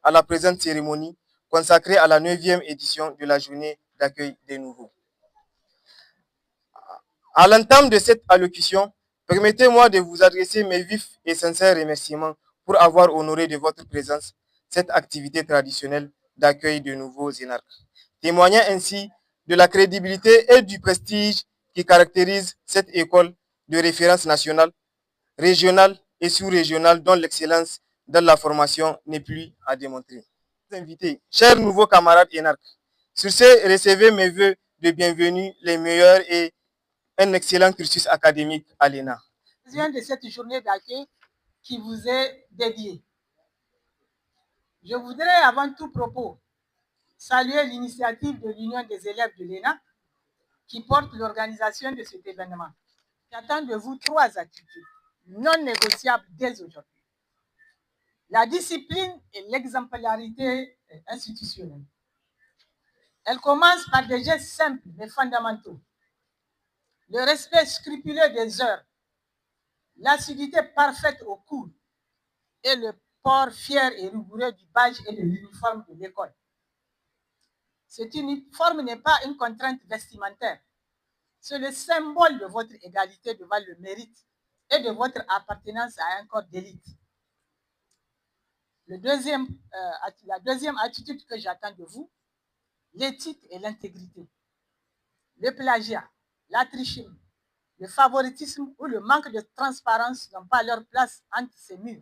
à la présente cérémonie consacrée à la 9e édition de la journée d'accueil des nouveaux. À l'entame de cette allocution, permettez-moi de vous adresser mes vifs et sincères remerciements pour avoir honoré de votre présence cette activité traditionnelle d'accueil de nouveaux énarques, témoignant ainsi de la crédibilité et du prestige qui caractérise cette école de référence nationale, régionale et sous-régionale dont l'excellence dans la formation n'est plus à démontrer. Invités, chers nouveaux camarades énarques, sur ce, recevez mes vœux de bienvenue les meilleurs et un excellent cursus académique à l'ENA. De cette journée d'accueil qui vous est dédiée. Je voudrais avant tout propos saluer l'initiative de l'Union des élèves de l'ENA qui porte l'organisation de cet événement. J'attends de vous 3 attitudes non négociables dès aujourd'hui. La discipline et l'exemplarité institutionnelle. Elle commence par des gestes simples mais fondamentaux. Le respect scrupuleux des heures, l'assiduité parfaite au cours et le port fier et rigoureux du badge et de l'uniforme de l'école. Cet uniforme n'est pas une contrainte vestimentaire. C'est le symbole de votre égalité devant le mérite et de votre appartenance à un corps d'élite. La deuxième attitude que j'attends de vous, l'éthique et l'intégrité. Le plagiat, la tricherie, le favoritisme ou le manque de transparence n'ont pas leur place entre ces murs.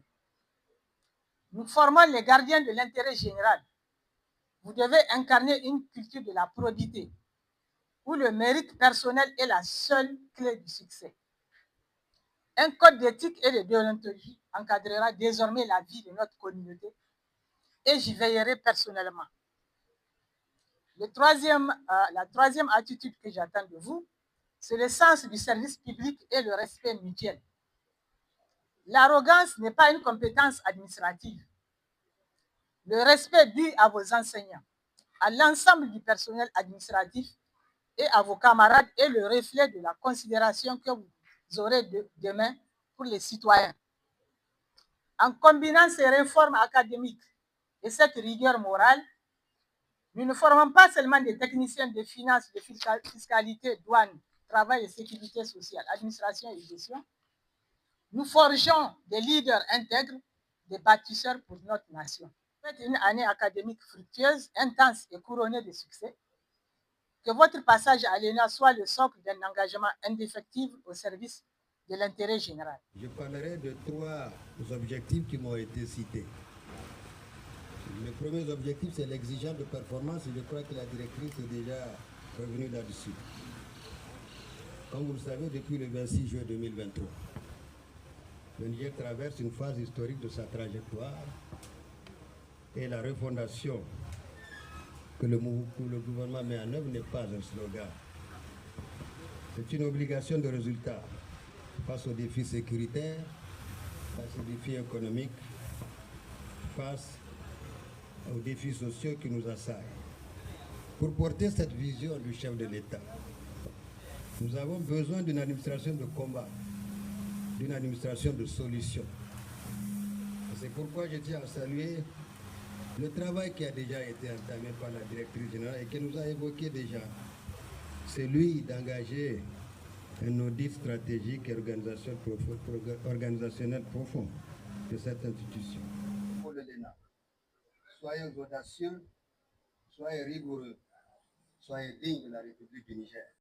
Nous formons les gardiens de l'intérêt général. Vous devez incarner une culture de la probité, où le mérite personnel est la seule clé du succès. Un code d'éthique et de déontologie encadrera désormais la vie de notre communauté et j'y veillerai personnellement. La troisième attitude que j'attends de vous, c'est le sens du service public et le respect mutuel. L'arrogance n'est pas une compétence administrative. Le respect dû à vos enseignants, à l'ensemble du personnel administratif et à vos camarades est le reflet de la considération que vous aurez demain pour les citoyens. En combinant ces réformes académiques et cette rigueur morale, nous ne formons pas seulement des techniciens de finances, de fiscalité, douane, travail et sécurité sociale, administration et gestion. Nous forgeons des leaders intègres, des bâtisseurs pour notre nation. Faites une année académique fructueuse, intense et couronnée de succès. Que votre passage à l'ENA soit le socle d'un engagement indéfectible au service de l'intérêt général. Je parlerai de 3 objectifs qui m'ont été cités. Le premier objectif, c'est l'exigence de performance et je crois que la directrice est déjà revenue là-dessus. Comme vous le savez, depuis le 26 juin 2023, le Niger traverse une phase historique de sa trajectoire et la refondation que le gouvernement met en œuvre n'est pas un slogan. C'est une obligation de résultat face aux défis sécuritaires, face aux défis économiques, face aux défis sociaux qui nous assaillent. Pour porter cette vision du chef de l'État, nous avons besoin d'une administration de combat, d'une administration de solution. C'est pourquoi je tiens à saluer le travail qui a déjà été entamé par la directrice générale et qui nous a évoqué déjà, celui d'engager un audit stratégique et organisationnel profond de cette institution. Pour le LENA, soyez audacieux, soyez rigoureux, soyez dignes de la République du Niger.